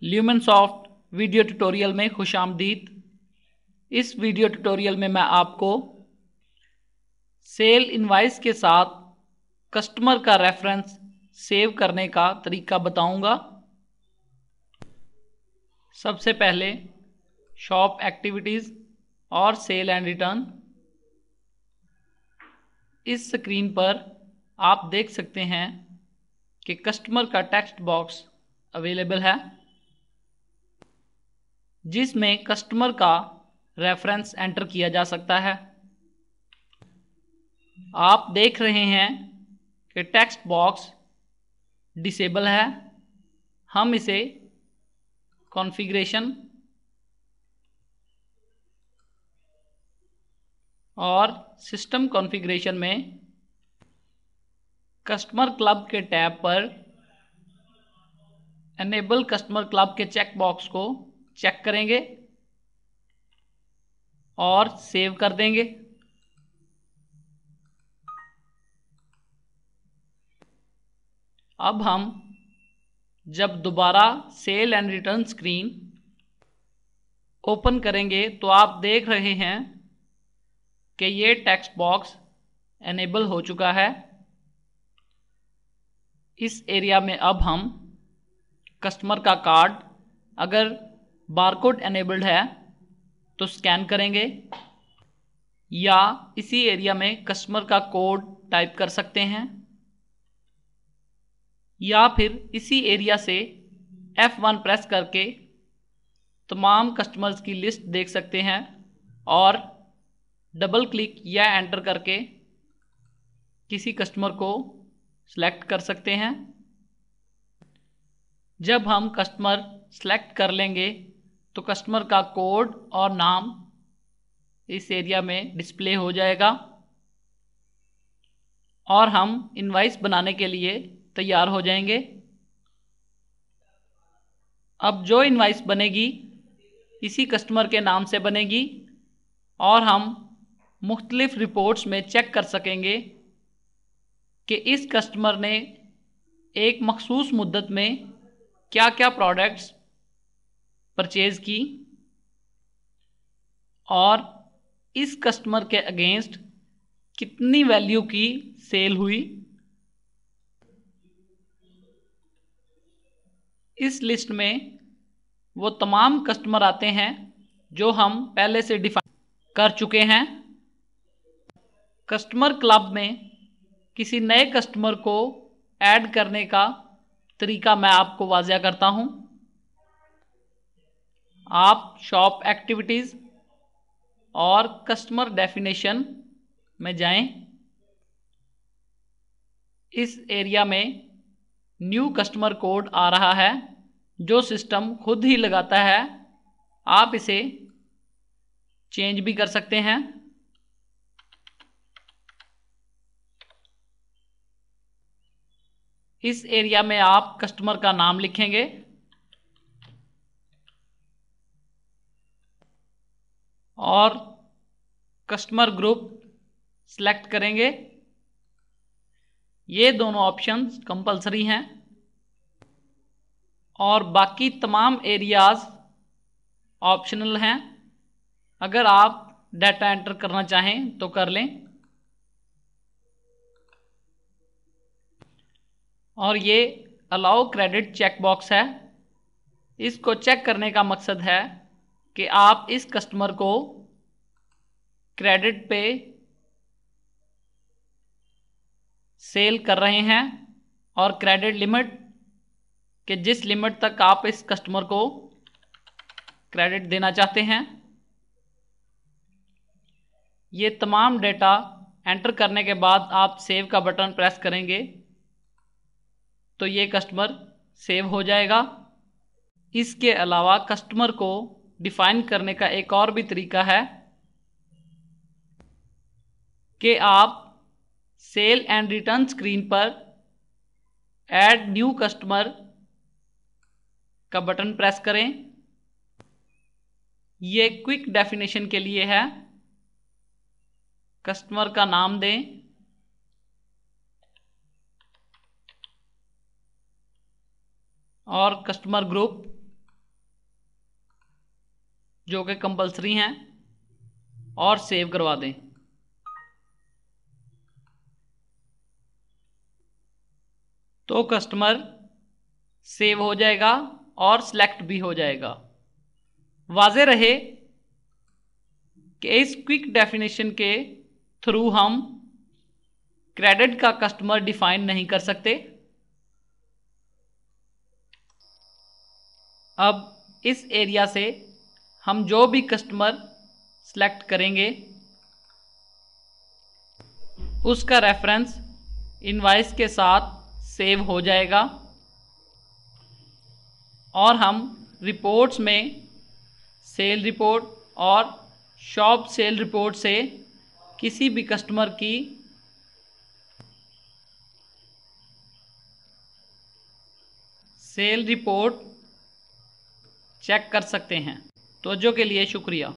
ल्यूमनसॉफ्ट video tutorial में खुशामदीद। इस video tutorial में मैं आपको सेल इनवॉइस के साथ कस्टमर का रेफरेंस सेव करने का तरीका बताऊंगा। सबसे पहले शॉप एक्टिविटीज़ और सेल एंड रिटर्न। इस स्क्रीन पर आप देख सकते हैं कि कस्टमर का टेक्स्ट बॉक्स अवेलेबल है जिसमें कस्टमर का रेफरेंस एंटर किया जा सकता है। आप देख रहे हैं कि टेक्स्ट बॉक्स डिसेबल है। हम इसे कॉन्फ़िगरेशन और सिस्टम कॉन्फ़िगरेशन में कस्टमर क्लब के टैब पर एनेबल कस्टमर क्लब के चेक बॉक्स को चेक करेंगे और सेव कर देंगे। अब हम जब दोबारा sale and return screen open करेंगे तो आप देख रहे हैं कि ये टेक्स्ट बॉक्स एनेबल हो चुका है। इस एरिया में अब हम कस्टमर का कार्ड, अगर बारकोड एनेबल्ड है तो स्कैन करेंगे, या इसी एरिया में कस्टमर का कोड टाइप कर सकते हैं, या फिर इसी एरिया से F1 प्रेस करके तमाम कस्टमर्स की लिस्ट देख सकते हैं और डबल क्लिक या एंटर करके किसी कस्टमर को सिलेक्ट कर सकते हैं। जब हम कस्टमर सेलेक्ट कर लेंगे तो कस्टमर का कोड और नाम इस एरिया में डिस्प्ले हो जाएगा और हम इनवॉइस बनाने के लिए तैयार हो जाएंगे। अब जो इनवॉइस बनेगी इसी कस्टमर के नाम से बनेगी और हम मुख्तलिफ रिपोर्ट्स में चेक कर सकेंगे कि इस कस्टमर ने एक मखसूस मुद्दत में क्या क्या प्रोडक्ट्स परचेज़ की और इस कस्टमर के अगेंस्ट कितनी वैल्यू की सेल हुई। इस लिस्ट में वो तमाम कस्टमर आते हैं जो हम पहले से डिफाइन कर चुके हैं। कस्टमर क्लब में किसी नए कस्टमर को ऐड करने का तरीका मैं आपको वाज़िया करता हूं। आप शॉप एक्टिविटीज़ और कस्टमर डेफिनेशन में जाएं। इस एरिया में न्यू कस्टमर कोड आ रहा है जो सिस्टम खुद ही लगाता है। आप इसे चेंज भी कर सकते हैं। इस एरिया में आप कस्टमर का नाम लिखेंगे और कस्टमर ग्रुप सेलेक्ट करेंगे। ये दोनों ऑप्शंस कंपलसरी हैं और बाकी तमाम एरियाज ऑप्शनल हैं। अगर आप डाटा एंटर करना चाहें तो कर लें। और ये अलाउ क्रेडिट चेक बॉक्स है। इसको चेक करने का मकसद है कि आप इस कस्टमर को क्रेडिट पे सेल कर रहे हैं और क्रेडिट लिमिट के जिस लिमिट तक आप इस कस्टमर को क्रेडिट देना चाहते हैं। ये तमाम डेटा एंटर करने के बाद आप सेव का बटन प्रेस करेंगे तो ये कस्टमर सेव हो जाएगा। इसके अलावा कस्टमर को डिफाइन करने का एक और भी तरीका है कि आप सेल एंड रिटर्न स्क्रीन पर ऐड न्यू कस्टमर का बटन प्रेस करें। ये क्विक डेफिनेशन के लिए है। कस्टमर का नाम दें और कस्टमर ग्रुप जो कि कंपलसरी हैं और सेव करवा दें। तो कस्टमर सेव हो जाएगा और सिलेक्ट भी हो जाएगा। वाज़े रहे कि इस क्विक डेफिनेशन के थ्रू हम क्रेडिट का कस्टमर डिफाइन नहीं कर सकते। अब इस एरिया से हम जो भी कस्टमर सेलेक्ट करेंगे उसका रेफरेंस इनवॉइस के साथ सेव हो जाएगा और हम रिपोर्ट्स में सेल रिपोर्ट और शॉप सेल रिपोर्ट से किसी भी कस्टमर की सेल रिपोर्ट चेक कर सकते हैं। तवज्जो के लिए शुक्रिया।